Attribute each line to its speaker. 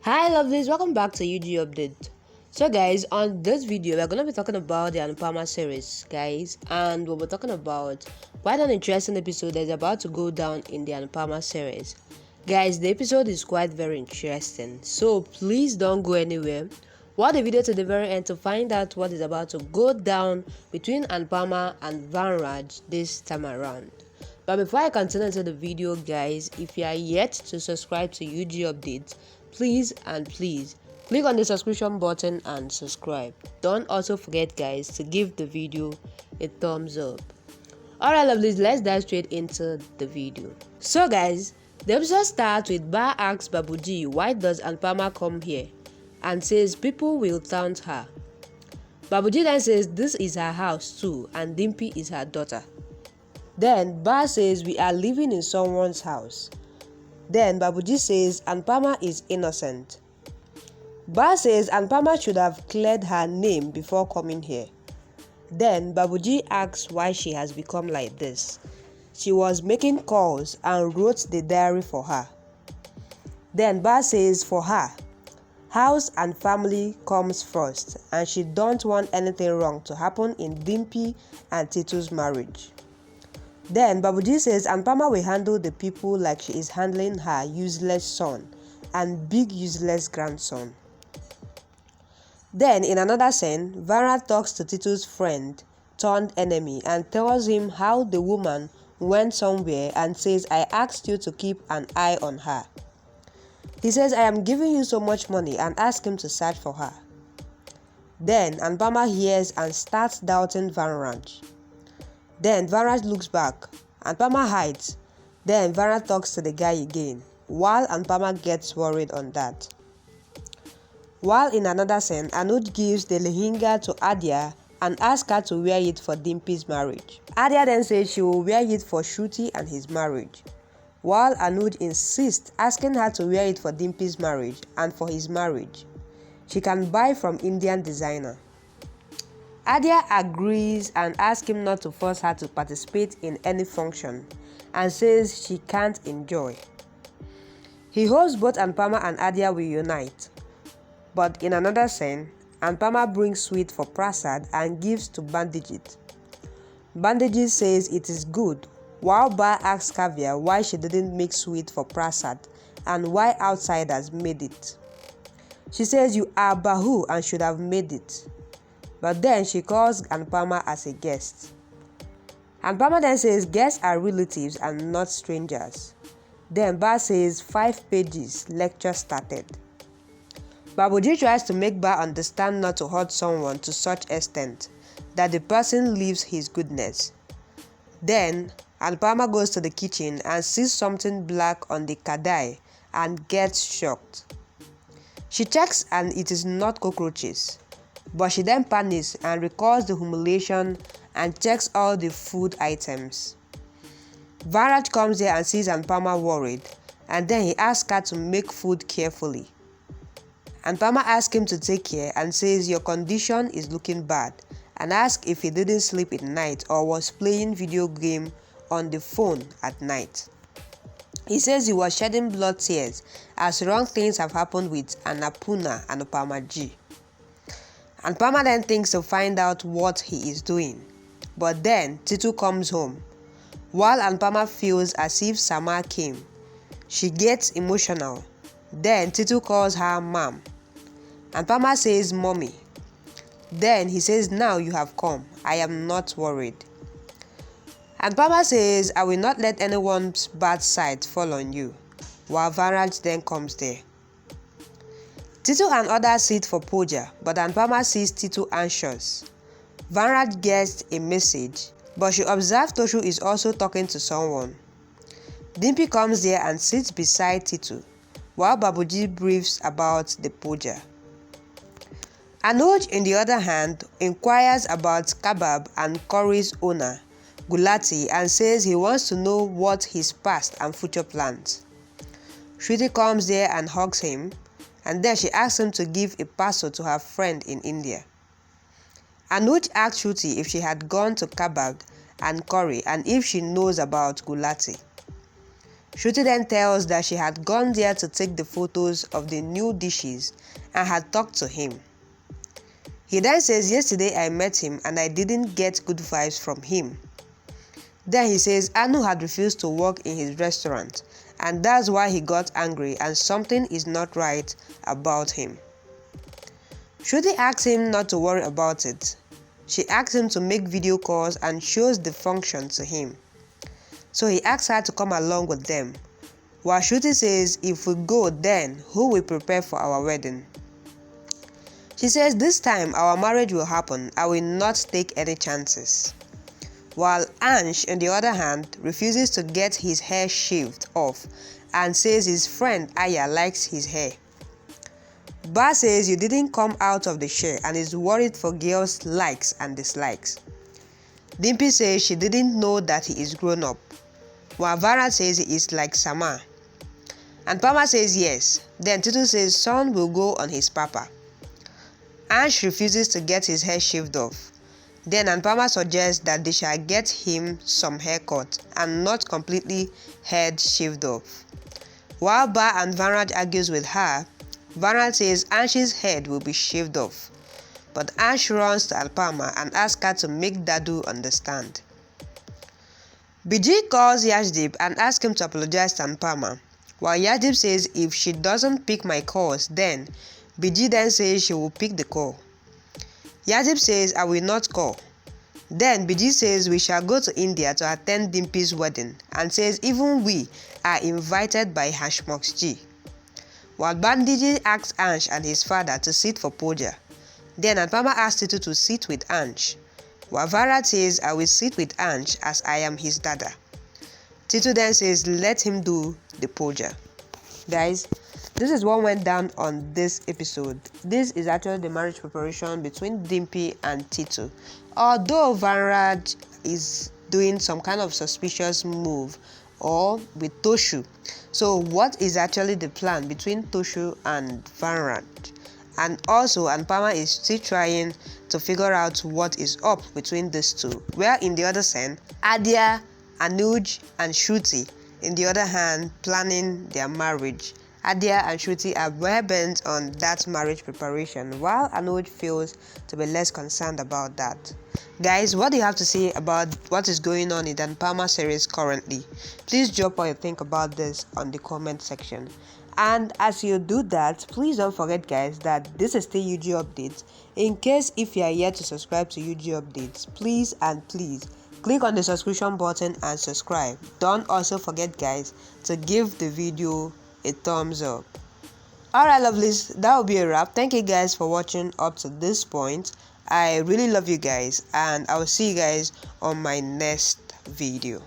Speaker 1: Hi lovelies, welcome back to UG Update. So guys, on this video we're going to be talking about the Anupama series, guys, and we'll be talking about quite an interesting episode that is about to go down in the Anupama series. Guys, the episode is quite very interesting, so please don't go anywhere. Watch the video to the very end to find out what is about to go down between Anupama and Vanraj this time around. But before I continue to the video, guys, if you are yet to subscribe to UG Updates, please click on the subscription button and subscribe. Don't also forget, guys, to give the video a thumbs up. Alright lovelies, let's dive straight into the video. So guys, the episode starts with Ba asks Babuji why does Anupama come here and says people will taunt her. Babuji then says this is her house too and Dimpy is her daughter. Then Ba says we are living in someone's house. Then Babuji says Anupama is innocent. Ba says Anupama should have cleared her name before coming here. Then Babuji asks why she has become like this. She was making calls and wrote the diary for her. Then Ba says for her, house and family comes first and she don't want anything wrong to happen in Dimpy and Titu's marriage. Then Babuji says Anupama will handle the people like she is handling her useless son and big useless grandson. Then in another scene, Vara talks to Titu's friend turned enemy and tells him how the woman went somewhere and says I asked you to keep an eye on her. He says I am giving you so much money and ask him to search for her. Then Anupama hears and starts doubting Vanraj. Then Vanraj looks back. Anupama hides. Then Vanraj talks to the guy again, while Anupama gets worried on that. While in another scene, Anuj gives the lehenga to Adia and asks her to wear it for Dimpy's marriage. Adia then says she will wear it for Shruti and his marriage, while Anuj insists asking her to wear it for Dimpy's marriage and for his marriage. She can buy from Indian designer. Adia agrees and asks him not to force her to participate in any function and says she can't enjoy. He hopes both Anupama and Adia will unite. But in another scene, Anupama brings sweet for Prasad and gives to Bandijit. Bandijit says it is good, while Ba asks Kavya why she didn't make sweet for Prasad and why outsiders made it. She says you are Bahu and should have made it. But then she calls Anupama as a guest. Anupama then says guests are relatives and not strangers. Then Ba says 5 pages, lecture started. Babuji tries to make Ba understand not to hurt someone to such extent that the person leaves his goodness. Then Anupama goes to the kitchen and sees something black on the kadai and gets shocked. She checks and it is not cockroaches. But she then panics and recalls the humiliation and checks all the food items. Vanraj comes there and sees Anupama worried, and then he asks her to make food carefully. Anupama asks him to take care and says your condition is looking bad and asks if he didn't sleep at night or was playing video game on the phone at night. He says he was shedding blood tears as wrong things have happened with Annapurna and Anupama G. Anupama then thinks to find out what he is doing. But then Titu comes home. While Anupama feels as if Sama came, she gets emotional. Then Titu calls her mom. Anupama says mommy. Then he says now you have come. I am not worried. Anupama says I will not let anyone's bad side fall on you. While Vanraj then comes there. Titu and others sit for puja, but Anupama sees Titu anxious. Vanraj gets a message, but she observes Toshu is also talking to someone. Dimpy comes there and sits beside Titu, while Babuji briefs about the puja. Anuj, on the other hand, inquires about Kebab and Curry's owner, Gulati, and says he wants to know what his past and future plans. Shruti comes there and hugs him, and then she asks him to give a parcel to her friend in India. Anuj asks Shruti if she had gone to Kebab and Curry and if she knows about Gulati. Shruti then tells that she had gone there to take the photos of the new dishes and had talked to him. He then says, yesterday I met him and I didn't get good vibes from him. Then he says Anu had refused to work in his restaurant and that's why he got angry and something is not right about him. Shruti asks him not to worry about it. She asks him to make video calls and shows the function to him. So he asks her to come along with them. While Shruti says if we go, then who will prepare for our wedding? She says this time our marriage will happen. I will not take any chances. While Ansh, on the other hand, refuses to get his hair shaved off and says his friend Aya likes his hair. Ba says you didn't come out of the share and is worried for girls' likes and dislikes. Dimpy says she didn't know that he is grown up. While Vara says he is like Sama. And Pama says yes. Then Titu says son will go on his papa. Ansh refuses to get his hair shaved off. Then Anupama suggests that they shall get him some haircut and not completely head shaved off. While Ba and Vanraj argues with her, Vanraj says Ansh's head will be shaved off. But Ansh runs to Anupama and asks her to make Dadu understand. BG calls Yashdeep and asks him to apologize to Anupama. While Yashdeep says if she doesn't pick my calls, then BG then says she will pick the call. Yashdeep says I will not call. Then BG says we shall go to India to attend Dimpy's wedding and says even we are invited by Hashmox G. While Bandiji asks Ansh and his father to sit for Puja. Then Anupama asks Titu to sit with Ansh. While Vara says I will sit with Ansh as I am his dada. Titu then says let him do the Puja. Guys, this is what went down on this episode. This is actually the marriage preparation between Dimpy and Titu. Although Vanraj is doing some kind of suspicious move or with Toshu. So what is actually the plan between Toshu and Vanraj? And also Anupama is still trying to figure out what is up between these two. Where in the other hand, Adia, Anuj and Shruti, in the other hand, planning their marriage. Adia and Shruti are well bent on that marriage preparation, while Anuj feels to be less concerned about that. Guys, what do you have to say about what is going on in the Anupama series currently? Please drop what you think about this on the comment section. And as you do that, please don't forget guys that this is still UG Updates. In case if you are yet to subscribe to UG Updates, please click on the subscription button and subscribe. Don't also forget guys to give the video a thumbs up. Alright lovelies, that will be a wrap. Thank you guys for watching up to this point. I really love you guys and I will see you guys on my next video.